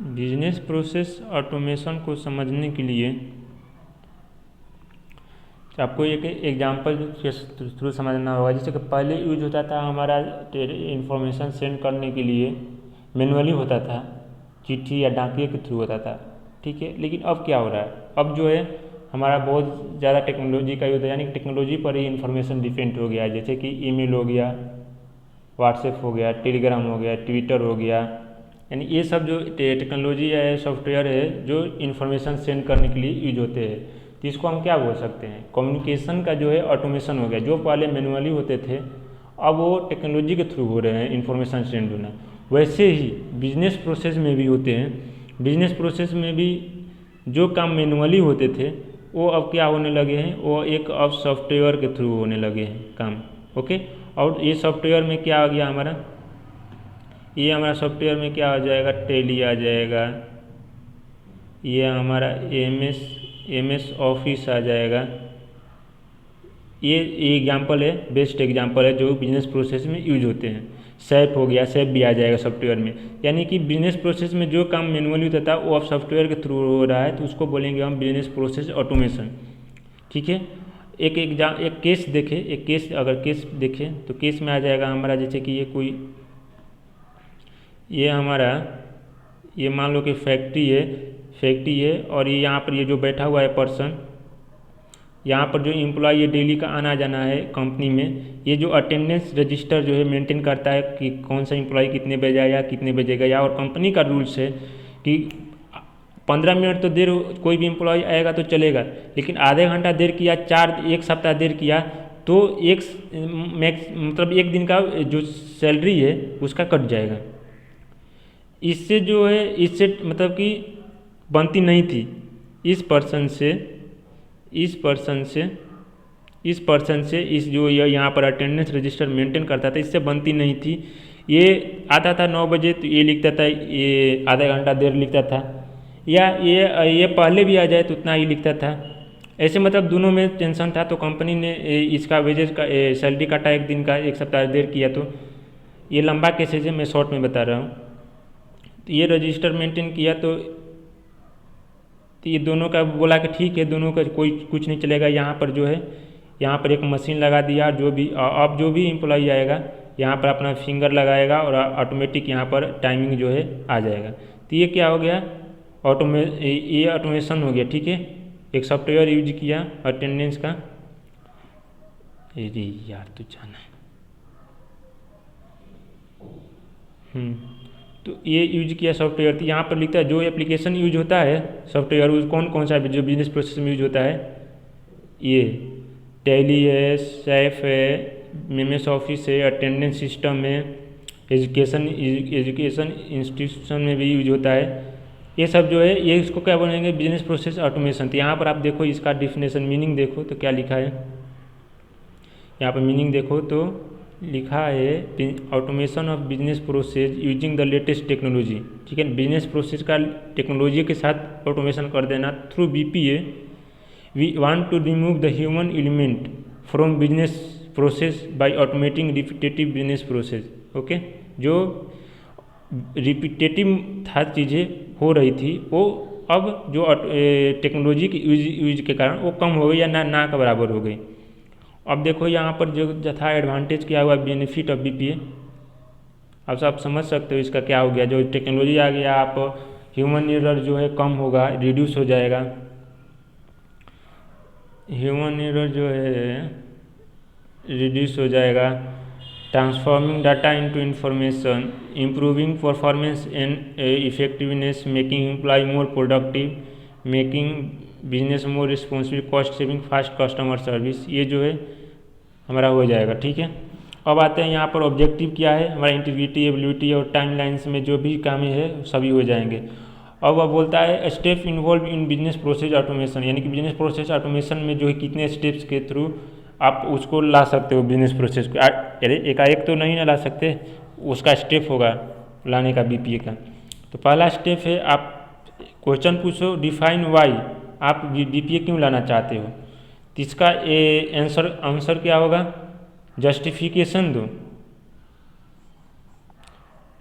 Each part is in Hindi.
बिजनेस प्रोसेस ऑटोमेशन को समझने के लिए आपको एक एग्जांपल के थ्रू समझना होगा। जैसे कि पहले यूज होता था हमारा इंफॉर्मेशन सेंड करने के लिए मैनुअली होता था, चिट्ठी या डाकिए के थ्रू होता था, ठीक है। लेकिन अब क्या हो रहा है, अब जो है हमारा बहुत ज़्यादा टेक्नोलॉजी का यूज़ है, यानी कि टेक्नोलॉजी पर ही इन्फॉर्मेशन डिपेंड हो गया है। जैसे कि ईमेल हो गया, व्हाट्सएप हो गया, टेलीग्राम हो गया, ट्विटर हो गया, यानी ये सब जो टेक्नोलॉजी है, सॉफ्टवेयर है जो इन्फॉर्मेशन सेंड करने के लिए यूज होते हैं। तो इसको हम क्या बोल सकते हैं, कम्युनिकेशन का जो है ऑटोमेशन हो गया। जो पहले मैनुअली होते थे अब वो टेक्नोलॉजी के थ्रू हो रहे हैं इन्फॉर्मेशन सेंड होना। वैसे ही बिजनेस प्रोसेस में भी होते हैं। बिजनेस प्रोसेस में भी जो काम मैनुअली होते थे वो अब क्या होने लगे हैं, वो एक अब सॉफ्टवेयर के थ्रू होने लगे हैं काम, ओके। और ये सॉफ्टवेयर में क्या आ गया हमारा, ये हमारा सॉफ्टवेयर में क्या आ जाएगा, टैली आ जाएगा, ये हमारा एम एस ऑफिस आ जाएगा। ये एग्जांपल है, बेस्ट एग्जांपल है जो बिजनेस प्रोसेस में यूज होते हैं। सैप हो गया, सैप भी आ जाएगा सॉफ्टवेयर में। यानी कि बिजनेस प्रोसेस में जो काम मैनुअली होता था वो अब सॉफ्टवेयर के थ्रू हो रहा है, तो उसको बोलेंगे हम बिजनेस प्रोसेस ऑटोमेशन, ठीक है। एक केस देखें, एक केस अगर केस देखें तो केस में आ जाएगा हमारा, जैसे कि ये हमारा ये मान लो कि फैक्ट्री है और ये यहाँ पर ये जो बैठा हुआ है पर्सन, यहाँ पर जो एम्प्लॉय ये डेली का आना जाना है कंपनी में, ये जो अटेंडेंस रजिस्टर जो है मेंटेन करता है कि कौन सा एम्प्लॉय कितने बजे आया कितने बजे गया। और कंपनी का रूल्स है कि 15 मिनट तो देर कोई भी एम्प्लॉय आएगा तो चलेगा, लेकिन आधे घंटा देर किया, एक सप्ताह देर किया तो मतलब एक दिन का जो सैलरी है उसका कट जाएगा। इससे जो है, इससे मतलब कि बनती नहीं थी इस पर्सन से इस जो यहाँ पर अटेंडेंस रजिस्टर मेंटेन करता था, इससे बनती नहीं थी। ये आता था 9 बजे तो ये लिखता था, ये आधा घंटा देर लिखता था, या ये पहले भी आ जाए तो उतना ही लिखता था। ऐसे मतलब दोनों में टेंशन था, तो कंपनी ने इसका वेजेस का सैलरी काटा एक दिन का, एक सप्ताह देर किया। तो ये लंबा केसेज है, मैं शॉर्ट में बता रहा हूँ। तो ये रजिस्टर मेंटेन किया तो ये दोनों का बोला कि ठीक है, दोनों का कोई कुछ नहीं चलेगा। यहाँ पर जो है, यहाँ पर एक मशीन लगा दिया, अब जो भी एम्प्लॉई आएगा यहाँ पर अपना फिंगर लगाएगा और ऑटोमेटिक यहाँ पर टाइमिंग जो है आ जाएगा। तो ये क्या हो गया, ये ऑटोमेशन हो गया, ठीक है। एक सॉफ्टवेयर यूज किया अटेंडेंस का, अरे यार तो जाना है, तो ये यूज किया सॉफ्टवेयर। तो यहाँ पर लिखता है जो एप्लीकेशन यूज होता है सॉफ्टवेयर, कौन कौन सा जो बिजनेस प्रोसेस में यूज होता है, ये टैली है, सैफ है, एमएस ऑफिस है, अटेंडेंस सिस्टम है, एजुकेशन इंस्टीट्यूशन में भी यूज होता है। ये सब जो है ये इसको क्या बोलेंगे, बिजनेस प्रोसेस ऑटोमेशन। तो यहाँ पर आप देखो इसका डिफिनेशन मीनिंग देखो तो क्या लिखा है, यहाँ पर मीनिंग देखो तो लिखा है automation of business process using the latest technology, ठीक है। बिजनेस प्रोसेस का टेक्नोलॉजी के साथ ऑटोमेशन कर देना through BPA. We want to remove the human element from business process by automating repetitive business process, okay. जो रिपीटेटिव था चीज़ें हो रही थी वो अब जो टेक्नोलॉजी के यूज के कारण वो कम हो गई या ना के बराबर हो गई। अब देखो यहाँ पर जो था एडवांटेज क्या हुआ, बेनिफिट ऑफ बीपीए। अब सब समझ सकते हो इसका क्या हो गया, जो टेक्नोलॉजी आ गया, आप ह्यूमन एरर जो है कम होगा, रिड्यूस हो जाएगा। ह्यूमन एरर जो है रिड्यूस हो जाएगा। Transforming data into information, improving performance and effectiveness, making employ more productive, making business more responsible, cost saving, fast customer service, ये जो है हमारा हो जाएगा, ठीक है। अब आते हैं यहाँ पर ऑब्जेक्टिव क्या है हमारा, इंटीग्रिटी, एबिलिटी और टाइम लाइन्स में जो भी काम है सभी हो जाएंगे। अब वह बोलता है step involve in business process automation, यानी कि बिजनेस प्रोसेस ऑटोमेशन में जो है कितने स्टेप्स के थ्रू आप उसको ला सकते हो बिजनेस प्रोसेस को। अरे एकाएक तो नहीं ना ला सकते, उसका स्टेप होगा लाने का बीपीए का। तो पहला स्टेप है आप क्वेश्चन पूछो, डिफाइन वाई, आप बीपीए क्यों लाना चाहते हो। तो इसका आंसर क्या होगा, जस्टिफिकेशन दो।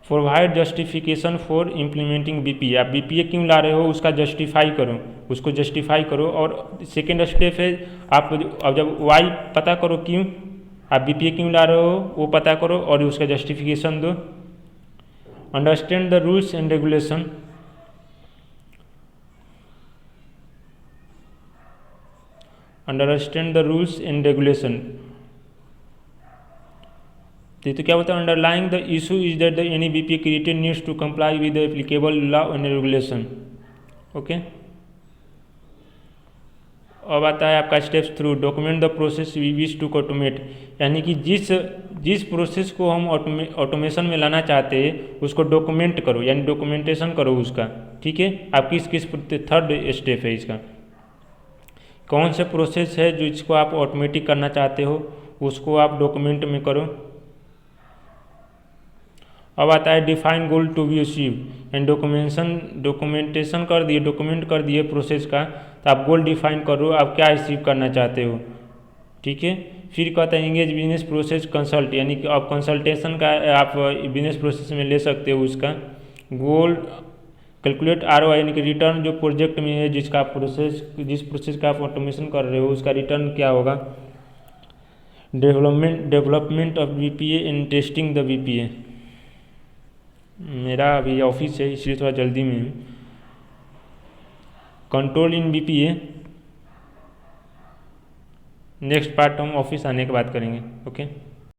Provide justification for implementing BPA. आप बीपीए क्यों ला रहे हो उसका जस्टिफाई करो, उसको जस्टिफाई करो। और सेकेंड स्टेप है आप अब जब वाई पता करो क्यों आप बीपीए क्यों ला रहे हो वो पता करो और उसका जस्टिफिकेशन दो। Understand the rules and regulation. Understand the rules and regulation. तो क्या बोलते हैं, underlying the issue is that the any BPA created needs to comply with the applicable law and regulation. Okay, अब आता है आपका steps through. Document the process we wish to automate, यानी कि जिस प्रोसेस को हम ऑटोमेशन में लाना चाहते हैं उसको डॉक्यूमेंट करो, यानी डॉक्यूमेंटेशन करो उसका। ठीक है, आप किस थर्ड स्टेप है इसका, कौन से प्रोसेस है जो इसको आप ऑटोमेटिक करना चाहते हो उसको आप डॉक्यूमेंट में करो। अब आता है define goal to be achieve, and documentation कर दिए, डॉक्यूमेंट कर दिए प्रोसेस का, तो आप गोल डिफाइन करो आप क्या अचीव करना चाहते हो। ठीक है, फिर कहता है इंगेज बिजनेस प्रोसेस कंसल्ट, यानी कि आप कंसल्टेशन का आप बिजनेस प्रोसेस में ले सकते हो उसका। गोल कैलकुलेट ROI, यानी कि रिटर्न जो प्रोजेक्ट में है जिस प्रोसेस का आप ऑटोमेशन कर रहे हो उसका रिटर्न क्या होगा। Development of BPA and testing the BPA. मेरा अभी ऑफिस है इसलिए थोड़ा जल्दी में हूँ। कंट्रोल इन बीपीए नेक्स्ट पार्ट हम ऑफिस आने के बाद करेंगे। ओके।